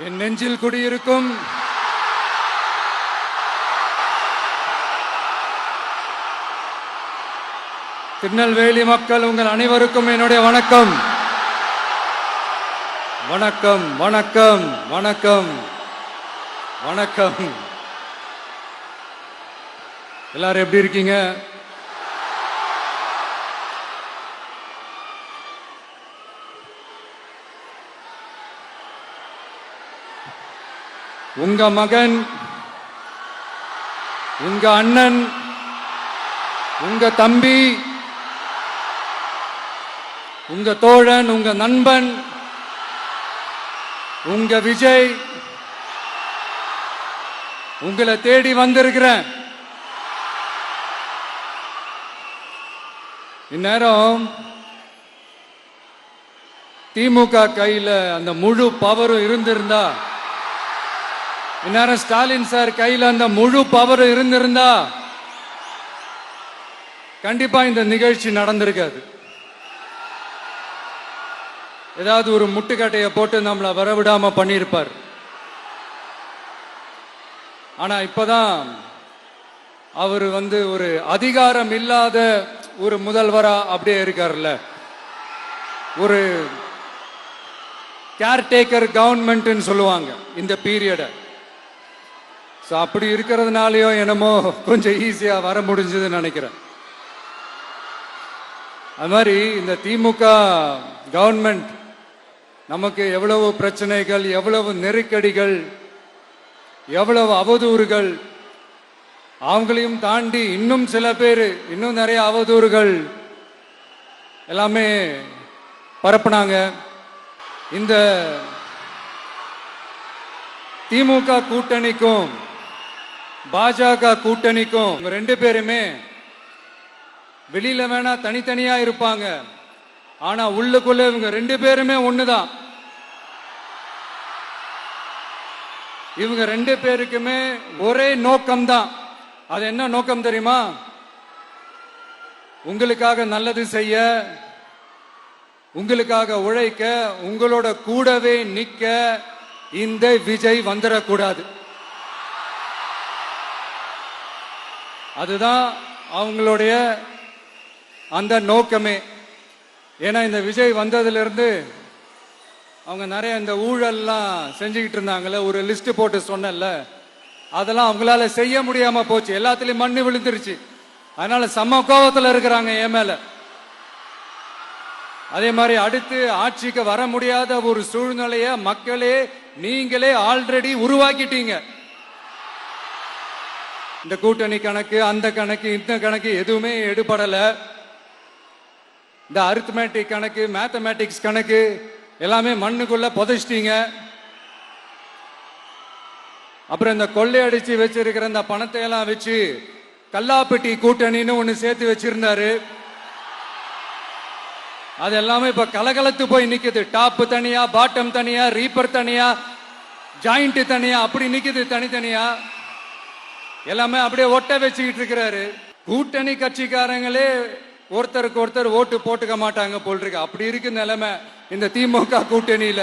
என் நெஞ்சில் குடியிருக்கும் திருநெல்வேலி மக்கள் உங்கள் அனைவருக்கும் என்னுடைய வணக்கம். வணக்கம் வணக்கம் வணக்கம் வணக்கம். எல்லாரும் எப்படி இருக்கீங்க? உங்க மகன், உங்க அண்ணன், உங்க தம்பி, உங்க தோழன், உங்க நண்பன், உங்க விஜய் உங்களை தேடி வந்திருக்கிறேன். இந்நேரம் திமுக கையில அந்த முழு பவரும் இருந்திருந்தா, இந்நேரம் ஸ்டாலின் சார் கையில் அந்த முழு பவர் இருந்திருந்தா கண்டிப்பா இந்த நிகழ்ச்சி நடந்திருக்காது. ஏதாவது ஒரு முட்டுக்கட்டையை போட்டு நம்மளை வரவிடாம பண்ணியிருப்பார். ஆனா இப்பதான் அவர் ஒரு அதிகாரம் இல்லாத ஒரு முதல்வரா அப்படியே இருக்காருல்ல, ஒரு கேர்டேக்கர் கவர்மெண்ட் சொல்லுவாங்க இந்த பீரியட. அப்படி இருக்கிறதுனாலயோ என்னமோ கொஞ்சம் ஈஸியா வர முடிஞ்சதுன்னு நினைக்கிறேன். அது மாதிரி இந்த திமுக கவர்மெண்ட் நமக்கு எவ்வளவு பிரச்சனைகள், எவ்வளவு நெருக்கடிகள், எவ்வளவு அவதூறுகள், அவங்களையும் தாண்டி இன்னும் சில பேர் இன்னும் நிறைய அவதூறுகள் எல்லாமே பரப்புனாங்க. இந்த திமுக கூட்டணிக்கும் பாஜக கூட்டணிக்கும் ரெண்டு பேருமே வெளியில வேணா தனித்தனியா இருப்பாங்க, ஆனா உள்ளுக்குள்ள இவங்க ரெண்டு பேருமே ஒண்ணுதான். இவங்க ரெண்டு பேருக்குமே ஒரே நோக்கம் தான். அது என்ன நோக்கம் தெரியுமா? உங்களுக்காக நல்லது செய்ய, உங்களுக்காக உழைக்க, உங்களோட கூடவே நிக்க இந்த விஜய் வந்துடக்கூடாது. அதுதான் அவங்களுடைய அந்த நோக்கமே. ஏன்னா இந்த விஜய் வந்ததிலிருந்து அவங்க நிறைய இந்த ஊழல்லாம் செஞ்சுக்கிட்டு இருந்தாங்கல்ல, ஒரு லிஸ்ட் போட்டு சொன்னல, அதெல்லாம் அவங்களால செய்ய முடியாம போச்சு. எல்லாத்துலயும் மண்ணு விழுந்துருச்சு. அதனால சம கோபத்துல இருக்கிறாங்க என் மேல. அதே மாதிரி அடுத்து ஆட்சிக்கு வர முடியாத ஒரு சூழ்நிலைய மக்களே நீங்களே ஆல்ரெடி உருவாக்கிட்டீங்க. இந்த கூட்டணி கணக்கு, அந்த கணக்கு, இந்த கணக்கு எதுவுமே எடுபடல. இந்த அரித்மேட்டிக் கணக்கு, மேத்தமேட்டிக்ஸ் கணக்கு எல்லாமே மண்ணுக்குள்ள புதைச்சிட்டீங்க. அப்புறம் இந்த கொள்ளையடிச்சு வச்சிருக்கிற இந்த பணத்தை எல்லாம் வச்சு கல்லாப்பட்டி கூட்டணின்னு ஒண்ணு சேர்த்து வச்சிருந்தாரு. அது எல்லாமே இப்ப கலகலத்து போய் நிக்குது. டாப் தனியா, பாட்டம் தனியா, ரீப்பர் தனியா, ஜாயிண்ட் தனியா, அப்படி நிக்குது தனித்தனியா. எல்லாமே அப்படியே ஒட்ட வச்சுக்கிட்டு இருக்கிறாரு. கூட்டணி கட்சிக்காரங்களே ஒருத்தருக்கு ஒருத்தர் ஓட்டு போட்டுக்க மாட்டாங்க போல் இருக்கு. அப்படி இருக்கு நிலைமை இந்த திமுக கூட்டணியில.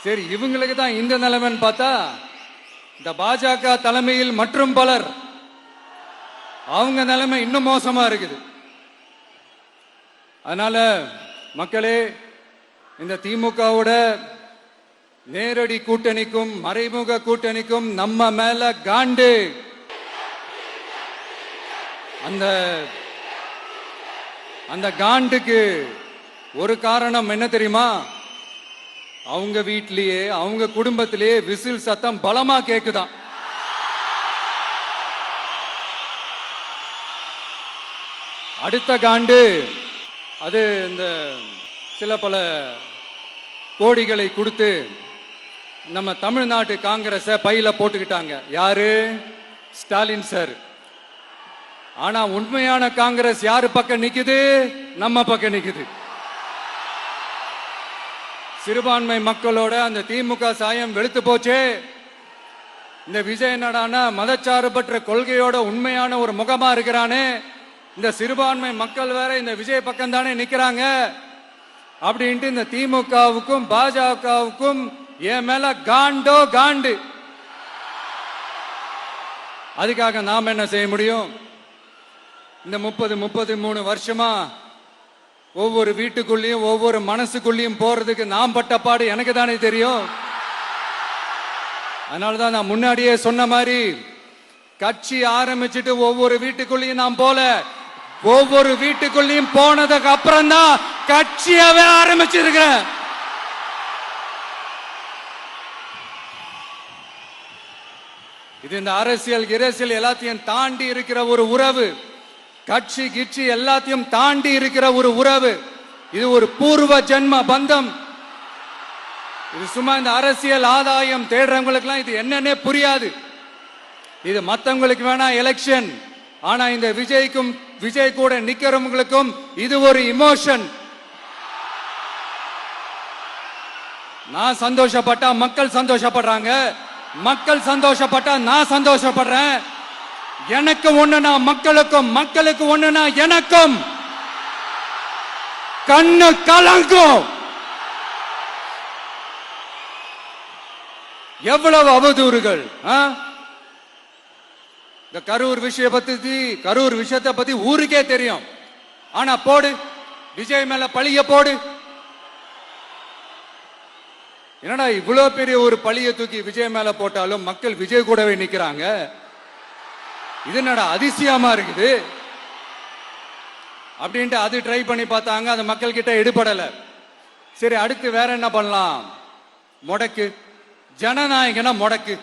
சரி, இவங்களுக்கு தான் இந்த நிலைமைன்னு பார்த்தா இந்த பாஜக தலைமையில் மற்றும் பலர் அவங்க நிலைமை இன்னும் மோசமா இருக்குது. அதனால மக்களே, இந்த திமுகவோட நேரடி கூட்டணிக்கும் மறைமுக கூட்டணிக்கும் நம்ம மேல காண்டு. அந்த காண்டுக்கு ஒரு காரணம் என்ன தெரியுமா? அவங்க வீட்லயே, அவங்க குடும்பத்திலேயே விசில் சத்தம் பலமா கேக்குதான். அடுத்த காண்டு அது இந்த சில பல கோடிகளை கொடுத்து நம்ம தமிழ்நாட்டு காங்கிரஸ பையில போட்டுக்கிட்டாங்க. யாரு? ஸ்டாலின் சார். ஆனா உண்மையான காங்கிரஸ் யாரு பக்கம் நிக்குது? நம்ம பக்கம் நிக்குது. சிறுபான்மை மக்களோட அந்த திமுக சாயம் வெளுத்து போச்சே. இந்த விஜய் என்னடானா மதச்சார்பற்ற கொள்கையோட உண்மையான ஒரு முகமா இருக்கிறானே. இந்த சிறுபான்மை மக்கள் வேற இந்த விஜய் பக்கம் தானே நிக்கிறாங்க. அப்படின்ட்டு இந்த திமுகவுக்கும் பாஜகவுக்கும் என் மேல காண்டோ காண்டு. அதுக்காக நாம் என்ன செய்ய முடியும்? இந்த 33 வருஷமா ஒவ்வொரு வீட்டுக்குள்ளேயும் ஒவ்வொரு மனசுக்குள்ளேயும் போறதுக்கு நாம் பட்ட பாடு எனக்கு தானே தெரியும். அதனாலதான் நான் முன்னாடியே சொன்ன மாதிரி கட்சி ஆரம்பிச்சுட்டு ஒவ்வொரு வீட்டுக்குள்ளேயும் நாம் போல, ஒவ்வொரு வீட்டுக்குள்ளேயும் போனதுக்கு அப்புறம் தான் கட்சியாவே ஆரம்பிச்சிருக்கிறேன். இது இந்த அரசியல் எல்லாத்தையும் தாண்டி இருக்கிற ஒரு உறவு. கட்சி கிட்சி எல்லாத்தையும் தாண்டி இருக்கிற ஒரு உறவு. இது ஒரு பூர்வ ஜென்ம பந்தம். இது சும்மா இந்த அரசியல் ஆதாயம் தேடுறவங்களுக்குலாம் இது என்னன்னே புரியாது. இது மத்தவங்களுக்கு வேணா எலெக்ஷன், ஆனா இந்த விஜய் கூட நிக்கிறவங்களுக்கும் இது ஒரு இமோஷன். நான் சந்தோஷப்பட்டா மக்கள் சந்தோஷப்படுறாங்க, மக்கள் சந்தோஷப்பட்டா நான் சந்தோஷப்படுறேன். எனக்கு ஒண்ணுனா மக்களுக்கும், மக்களுக்கு ஒண்ணுனா எனக்கும். கண்ணு கலங்கும். எவ்வளவு அவதூறுகள்! இந்த கரூர் விஷயத்தை பத்தி ஊருக்கே தெரியும். ஆனா போடு, விஜய் மேல பழிய போடு. என்னடா இவ்வளவு பெரிய ஒரு பழிய தூக்கி விஜய் மேல போட்டாலும் மக்கள் விஜய் கூடவே நிக்கிறாங்க. இது என்னடா அதிசயமா இருக்குது அப்படின்ட்டு அது ட்ரை பண்ணி பார்த்தாங்க. அது மக்கள் கிட்ட எடுபடல. சரி, அடுத்து வேற என்ன பண்ணலாம்? முடக்கு. ஜனநாயகனா முடக்கு.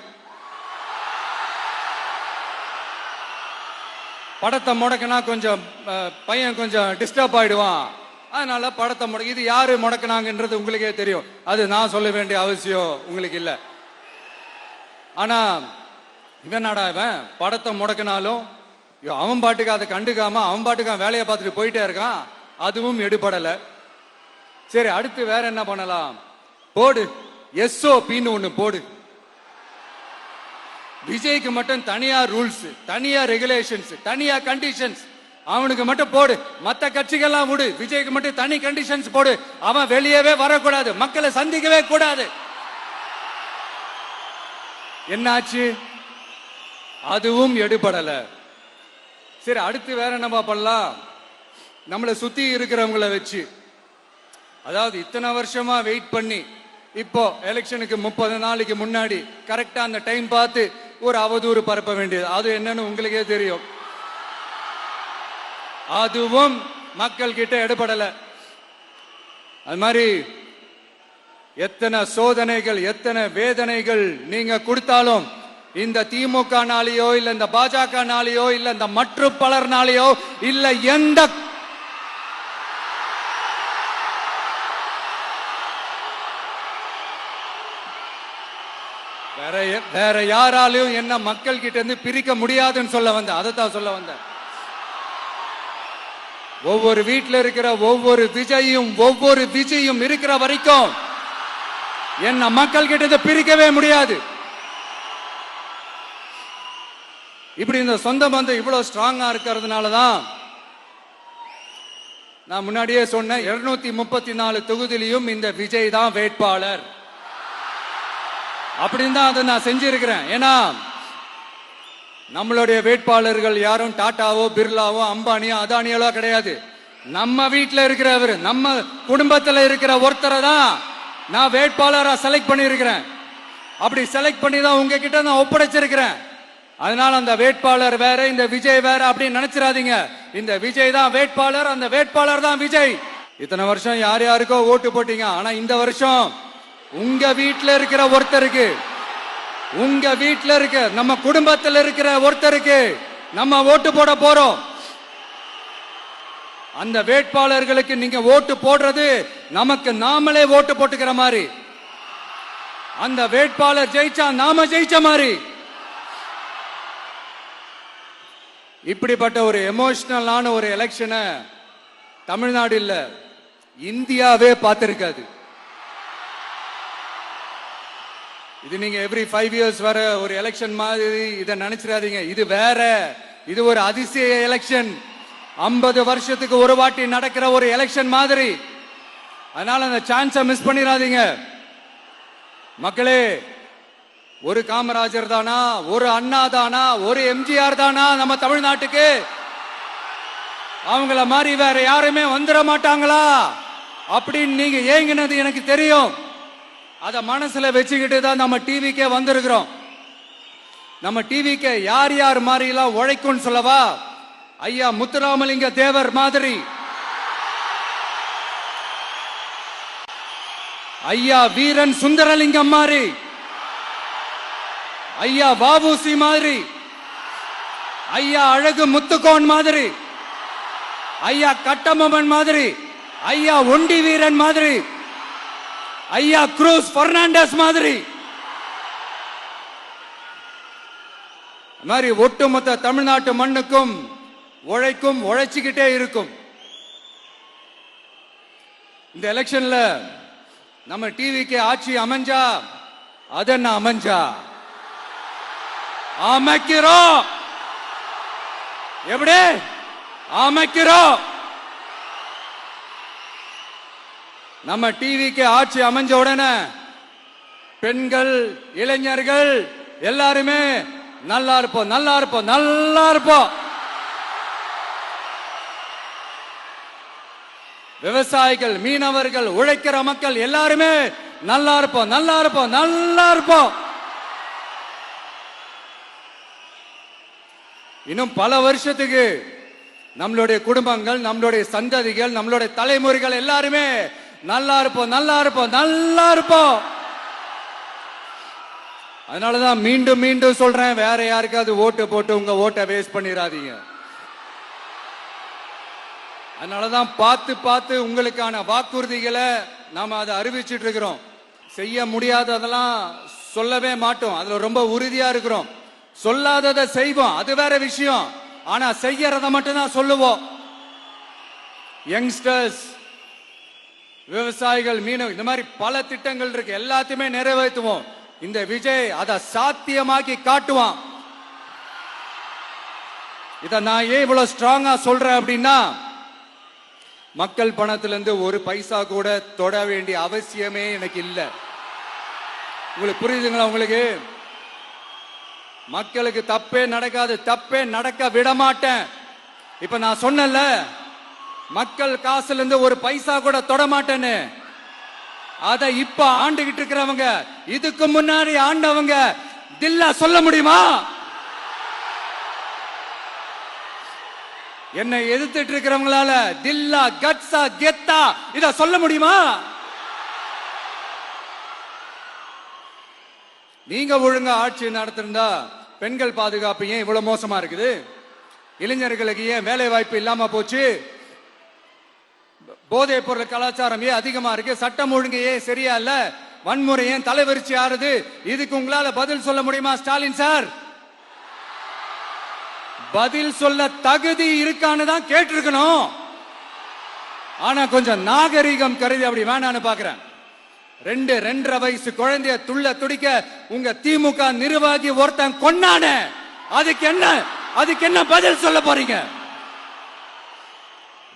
படத்தை முடக்குனா கொஞ்சம் பையன் கொஞ்சம் டிஸ்டர்ப் ஆயிடுவான். அதனால படத்தை முடக்கு. இது யாரு முடக்குனாங்கன்றது உங்களுக்கே தெரியும். அது நான் சொல்ல வேண்டிய அவசியம் உங்களுக்கு இல்ல. ஆனா இவனாடா இவன் படத்தை முடக்கினாலும் அவன் பாட்டுக்கு அதை கண்டுக்காம அவன் பாட்டுக்கு வேலையை பார்த்துட்டு போயிட்டே இருக்கான். அதுவும் எடுபடல. சரி, அடுத்து வேற என்ன பண்ணலாம்? போடு, SOPன்னு ஒண்ணு போடு. விஜய்க்கு மட்டும் தனியா ரூல்ஸ், தனியா ரெகுலேஷன்ஸ், தனியா கண்டிஷன்ஸ். அவனுக்கு மட்டும் போடு. மத்த கட்சிகள்லாம் விடு, விஜய்க்கு மட்டும் தனி கண்டிஷன்ஸ் போடு. அவன் வெளியவே வரக்கூடாது, மக்களை சந்திக்கவே கூடாது. என்னாச்சு? அதுவும் எடுபடல. சரி, அடுத்து வேற என்ன பண்ணலாம்? நம்மளை சுத்தி இருக்கிறவங்களை வச்சு, அதாவது இத்தனை வருஷமா வெயிட் பண்ணி இப்போ எலெக்ஷனுக்கு 30 நாளைக்கு முன்னாடி கரெக்டா அந்த டைம் பார்த்து ஒரு அவதூறு பரப்ப வேண்டியது. அது என்னன்னு உங்களுக்கே தெரியும். அதுவும் மக்கள் கிட்ட எடுபடல. அது மாதிரி எத்தனை சோதனைகள், எத்தனை வேதனைகள் நீங்க கொடுத்தாலும் இந்த திமுக நாளையோ இல்ல இந்த பாஜக நாளையோ இல்ல இந்த மற்ற பலர் நாளையோ இல்ல எந்த வேற யாராலையும் என்ன மக்கள் கிட்ட இருந்து பிரிக்க முடியாதுன்னு சொல்ல வந்தேன். அதைத்தான் சொல்ல வந்தேன். ஒவ்வொரு வீட்டில் இருக்கிற ஒவ்வொரு விஜயும் இருக்கிற வரைக்கும் என்ன மக்கள் கிட்ட இருந்து பிரிக்கவே முடியாது. இப்படி இந்த சொந்த பந்தம் இவ்வளவு ஸ்ட்ராங்கா இருக்கிறதுனாலதான் நான் முன்னாடியே சொன்னேன், 234 தொகுதியிலும் இந்த விஜய் தான் வேட்பாளர் அப்படின்னு தான் அதை நான் செஞ்சிருக்கிறேன். ஏன்னா நம்மளுடைய வேட்பாளர்கள் யாரும் டாட்டாவோ பிர்லாவோ அம்பானியோ அதானியோ கிடையாது. நம்ம வீட்டில் இருக்கிறவர், நம்ம குடும்பத்தில் இருக்கிற ஒருத்தரை தான் நான் வேட்பாளரா செலக்ட் பண்ணியிருக்கிறேன். அப்படி செலக்ட் பண்ணி தான் உங்ககிட்ட நான் ஒப்படைச்சிருக்கிறேன். அதனால அந்த வேட்பாளர் வேற, இந்த விஜய் வேற அப்படின்னு நினைச்சிடாதீங்க. இந்த விஜய் தான் வேட்பாளர், அந்த வேட்பாளர் தான் விஜய். இத்தனை வருஷம் யார் யாருக்கோ ஓட்டு போட்டீங்க. ஆனா இந்த வருஷம் உங்க வீட்டில் இருக்கிற ஒருத்தருக்கு, உங்க வீட்டில் இருக்க நம்ம குடும்பத்தில் இருக்கிற ஒருத்தருக்கு நம்ம ஓட்டு போட போறோம். அந்த வேட்பாளர்களுக்கு நீங்க ஓட்டு போடுறது நமக்கு நாமளே ஓட்டு போட்டுக்கிற மாதிரி. அந்த வேட்பாளர் ஜெயிச்சா நாம ஜெயிச்ச மாதிரி. இப்படிப்பட்ட ஒரு எமோஷனலான ஒரு எலெக்ஷனை தமிழ்நாடு இல்ல, இந்தியாவே பார்த்திருக்காது. இது நீங்க எவ்ரி 5 இயர்ஸ் வர ஒரு எலெக்ஷன் மாதிரி இதை நினைச்சிடாதீங்க. இது வேற, இது ஒரு அதிசய எலெக்ஷன். 50 வருஷத்துக்கு ஒரு வாட்டி நடக்கிற ஒரு எலெக்ஷன் மாதிரி. அதனால அந்த சான்ஸை மிஸ் பண்ணிடாதீங்க மக்களே. ஒரு காமராஜர் தானா, ஒரு அண்ணா தானா, ஒரு எம்ஜிஆர் தானா நம்ம தமிழ்நாட்டுக்கு? அவங்கள மாதிரி வேற யாருமே வந்துட மாட்டாங்களா அப்படின்னு நீங்க ஏங்கினது எனக்கு தெரியும். அத மனசுல வச்சுக்கிட்டு தான் நம்ம டிவிக்கே வந்திருக்கிறோம். நம்ம டிவிக்கு யார் யார் மாதிரி எல்லாம் உழைக்கும் சொல்லவா? ஐயா முத்துராமலிங்க தேவர் மாதிரி, ஐயா வீரன் சுந்தரலிங்கம் மாதிரி, ஐயா வாபுசி மாதிரி, ஐயா அழகு முத்துக்கோன் மாதிரி, ஐயா கட்டமன் மாதிரி, ஐயா ஒண்டி வீரன் மாதிரி, ஐயா குரூஸ் பெர்னாண்டஸ் மாதிரி, மாதிரி ஒட்டுமொத்த தமிழ்நாட்டு மண்ணுக்கும் உழைக்கும், உழைச்சிக்கிட்டே இருக்கும். இந்த எலெக்ஷன்ல நம்ம டிவிக்கு ஆட்சி அமைஞ்சா அதென்ன அமைஞ்சா அமைக்கிறோம். எப்படி அமைக்கிறோம்? நம்ம டிவிக்கு ஆட்சி அமைஞ்ச உடனே பெண்கள், இளைஞர்கள் எல்லாருமே நல்லா இருப்போம், நல்லா இருப்போம், நல்லா இருப்போம். விவசாயிகள், மீனவர்கள், உழைக்கிற மக்கள் எல்லாருமே நல்லா இருப்போம், நல்லா இருப்போம், நல்லா இருப்போம். இன்னும் பல வருஷத்துக்கு நம்மளுடைய குடும்பங்கள், நம்மளுடைய சந்ததிகள், நம்மளுடைய தலைமுறைகள் எல்லாருமே நல்லா இருப்போம், நல்லா இருப்போம், நல்லா இருப்போம். அதனாலதான் மீண்டும் மீண்டும் சொல்றேன், வேற யாருக்காவது ஓட்டு போட்டு உங்க ஓட்டை வேஸ்ட் பண்ணிடாதீங்க. அதனாலதான் பார்த்து பார்த்து உங்களுக்கான வாக்குறுதிகளை நாம அதை அறிவிச்சிட்டு இருக்கிறோம். செய்ய முடியாததெல்லாம் சொல்லவே மாட்டோம், அதுல ரொம்ப உறுதியா இருக்கிறோம். சொல்லாததை செய்வோம், அது வேற விஷயம். ஆனா செய்யறத மட்டும்தான் சொல்லுவோம். யங்ஸ்டர்ஸ், விவசாயிகள், மீனவ, இந்த மாதிரி பல திட்டங்கள் இருக்கு, எல்லாத்தையுமே நிறைவேற்றுவோம். இந்த விஜய் அதை சாத்தியமாக்கி காட்டுவான். இத நான் ஏன் இவ்வளவு ஸ்ட்ராங்கா சொல்றேன் அப்படின்னா, மக்கள் பணத்திலிருந்து ஒரு பைசா கூட தொட வேண்டிய அவசியமே எனக்கு இல்லை. உங்களுக்கு புரியுதுங்களா? உங்களுக்கு மக்களுக்கு தப்பே நடக்காது, தப்பே நடக்க விட மாட்டேன். இப்ப நான் சொன்னல, மக்கள் காசுல இருந்து ஒரு பைசா கூட தொட மாட்டேன்னு. அத இப்ப ஆண்டுகிட்டு இருக்கிறவங்க, இதுக்கு முன்னாடி ஆண்டவங்க தில்லா சொல்ல முடியுமா? என்னை எதிர்த்துட்டு இருக்கிறவங்களால தில்லா, கட்ஸா, கெத்தா இத சொல்ல முடியுமா? நீங்க ஒழுங்கா ஆட்சி நடத்திருந்தா பெண்கள் பாதுகாப்பு ஏன் இவ்வளவு மோசமா இருக்குது? இளைஞர்களுக்கு ஏன் வேலை வாய்ப்பு இல்லாம போச்சு? போதைப் பொருள் கலாச்சாரம் ஏன் அதிகமா இருக்கு? சட்டம் ஒழுங்கு ஏன் சரியா இல்ல? வன்முறை ஏன் தலைவரிச்சு ஆறுது? இதுக்கு உங்களால பதில் சொல்ல முடியுமா ஸ்டாலின் சார்? பதில் சொல்ல தகுதி இருக்கான்னு தான் கேட்டிருக்கணும். ஆனா கொஞ்சம் நாகரிகம் கருதி அப்படி வேணான்னு பாக்குறேன். 2-2.5 வயசு குழந்தைய துள்ள துடிக்க உங்க திமுக நிர்வாகி ஒருத்தன் கொன்னானே, அதுக்கு என்ன பதில் சொல்ல போறீங்க?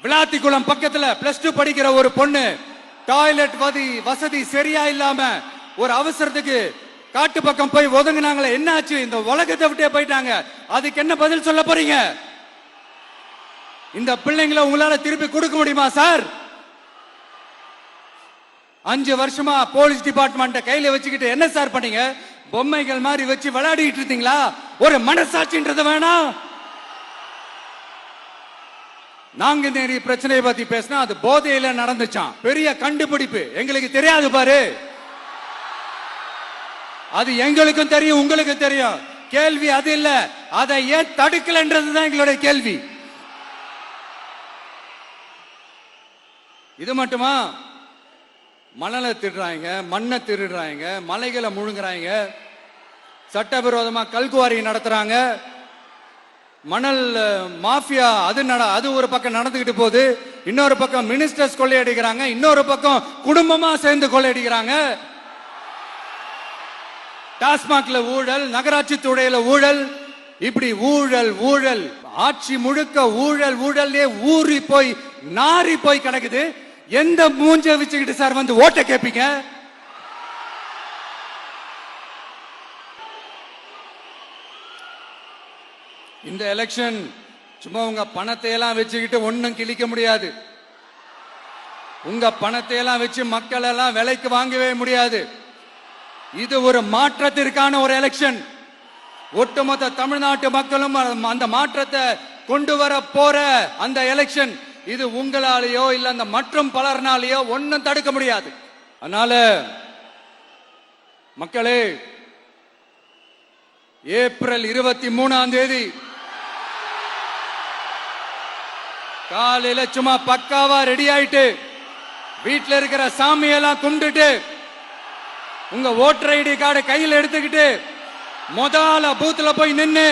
விளாத்திக்குளம் பக்கத்துல +2 படிக்கிற ஒரு பொண்ணு டாய்லெட் வசதி சரியா இல்லாம ஒரு அவசரத்துக்கு காட்டு பக்கம் போய் ஒதுங்கினாங்களே, என்னாச்சு? இந்த உலகத்தை விட்டே போயிட்டாங்க. அதுக்கு என்ன பதில் சொல்ல போறீங்க? இந்த பிள்ளைங்களை உங்களால திருப்பி கொடுக்க முடியுமா சார்? 5 வருஷமா போலீஸ் டிபார்ட்மெண்ட் கையில வச்சுக்கிட்டு என்ன சார் பண்ணீங்க? பொம்மைகள் மாதிரி வச்சு விளையாடிட்டு இருந்தீங்களா? ஒரு மனசாட்சின்றது வேணாம். நாங்குநேரி பிரச்சனையை பத்தி பேசினா அது போதையில நடந்துச்சான். பெரிய கண்டுபிடிப்பு, எங்களுக்கு தெரியாது பாரு. அது எங்களுக்கும் தெரியும், உங்களுக்கும் தெரியும். கேள்வி அது இல்ல, அதை ஏன் தடுக்கலன்றதுதான் எங்களுடைய கேள்வி. இது மட்டுமா? மணலை திருடுறாங்க, மண்ணை திருடுறாங்க, மலைகளை முழுங்குறாங்க, சட்டவிரோதமா கல்குவாரி நடத்துறாங்க, மணல் மாஃபியா அது ஒரு பக்கம் நடந்துகிட்டு போகுது. இன்னொரு பக்கம் மினிஸ்டர்ஸ் கொள்ளையடிக்கிறாங்க, இன்னொரு பக்கம் குடும்பமா சேர்ந்து கொள்ளையடிக்கிறாங்க. டாஸ்மாக்ல ஊழல், நகராட்சி துறையில ஊழல், இப்படி ஊழல் ஊழல், ஆட்சி முழுக்க ஊழல் ஊழல்லே ஊறி போய் நாரி போய் கிடக்குது. எந்த மூஞ்ச வச்சுக்கிட்டு சார் வந்து ஓட்ட கேப்பீங்க? இந்த எலெக்ஷன் சும்மா உங்க பணத்தை எல்லாம் வச்சுக்கிட்டு ஒன்னும் கிழிக்க முடியாது. உங்க பணத்தை எல்லாம் வச்சு மக்கள் எல்லாம் விலைக்கு வாங்கவே முடியாது. இது ஒரு மாற்றத்திற்கான ஒரு எலெக்ஷன். ஒட்டுமொத்த தமிழ்நாட்டு மக்களும் அந்த மாற்றத்தை கொண்டு வர போற அந்த எலெக்ஷன். இது உங்களாலேயோ இல்ல அந்த மற்றும் பலர்னாலேயோ ஒன்னும் தடுக்க முடியாது. அதனால மக்களே, ஏப்ரல் 23ஆம் தேதி காலையில சும்மா பக்காவா ரெடி ஆயிட்டு வீட்டுல இருக்கிற சாமியெல்லாம் கும்பிட்டுட்டு உங்க ஓட்டர் ஐடி கார்டை கையில் எடுத்துக்கிட்டு முதல்ல பூத்துல போய் நின்னு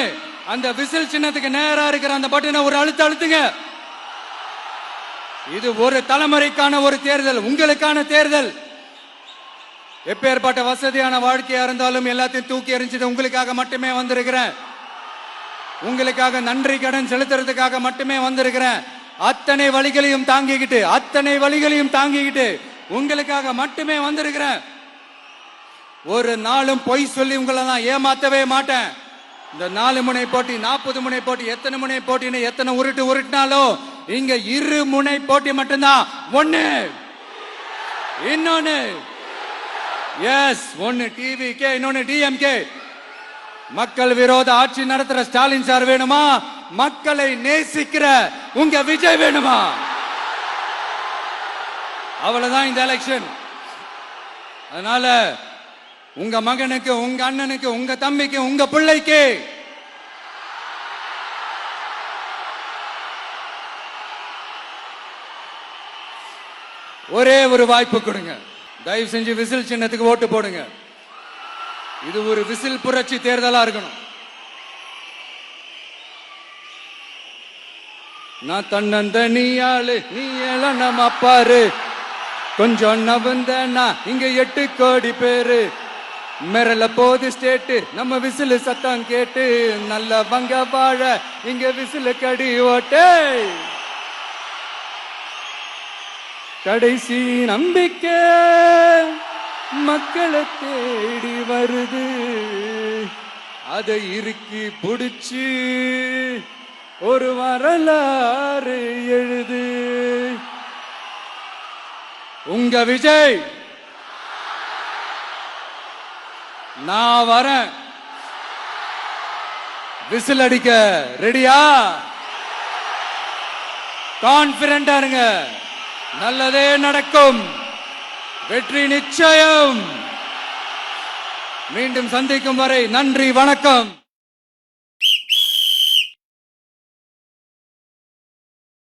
அந்த விசில் சின்னத்துக்கு நேரா இருக்கிற அந்த பட்டனை ஒரு அழுத்துங்க. இது ஒரு தலைமுறைக்கான ஒரு தேர்தல், உங்களுக்கான தேர்தல். எப்பேற்பட்ட வசதியான வாழ்க்கையா இருந்தாலும் எல்லாத்தையும் தூக்கி எறிஞ்சிட்டு உங்களுக்காக மட்டுமே வந்திருக்கிறேன். உங்களுக்காக நன்றி கடன் செலுத்துறதுக்காக மட்டுமே வந்திருக்கிறேன். அத்தனை வழிகளையும் தாங்கிக்கிட்டு உங்களுக்காக மட்டுமே வந்திருக்கிறேன். ஒரு நாளும் பொய் சொல்லி உங்களை நான் ஏமாத்தவே மாட்டேன். இந்த 4 முனை போட்டி, 40 முனை போட்டி, எத்தனை முனை போட்டின்னு எத்தனை உருட்டினாலும் இங்க 2 முனை போட்டி மட்டும்தான். ஒன்னு இன்னொன்னு எஸ், ஒன்னு டிவிகே, இன்னொன்னு டிஎம்கே. மக்கள் விரோத ஆட்சி நடத்துற ஸ்டாலின் சார் வேணுமா? மக்களை நேசிக்கிற உங்க விஜய் வேணுமா? அவ்வளவுதான் இந்த எலெக்ஷன். அதனால உங்க மகனுக்கு, உங்க அண்ணனுக்கு, உங்க தம்பிக்கு, உங்க பிள்ளைக்கு ஒரே ஒரு வாய்ப்பு கொடுங்க. தயவு செஞ்சு விசில் சின்னத்துக்கு ஓட்டு போடுங்க. இது ஒரு விசில் புரட்சி தேர்தலா இருக்கணும். நான் தன்னந்தனியாளு, நீ எல்லாம் நம்ம அப்பாரு, கொஞ்சம் நவந்தனா இங்க 8 கோடி பேரு, மிரல போது ஸ்டேட்டு நம்ம விசில் சத்தம் கேட்டு, நல்ல பங்க வாழ இங்க விசில் கடி ஓட்டே, கடைசி நம்பிக்கை மக்களை தேடி வருது, அதை இறுக்கி புடிச்சு ஒரு வரலாறு எழுது. உங்க விஜய், நான் வரேன். விசில் அடிக்க ரெடியா? கான்பிடண்டா இருங்க. நல்லதே நடக்கும். வெற்றி நிச்சயம். மீண்டும் சந்திக்கும் வரை நன்றி, வணக்கம்.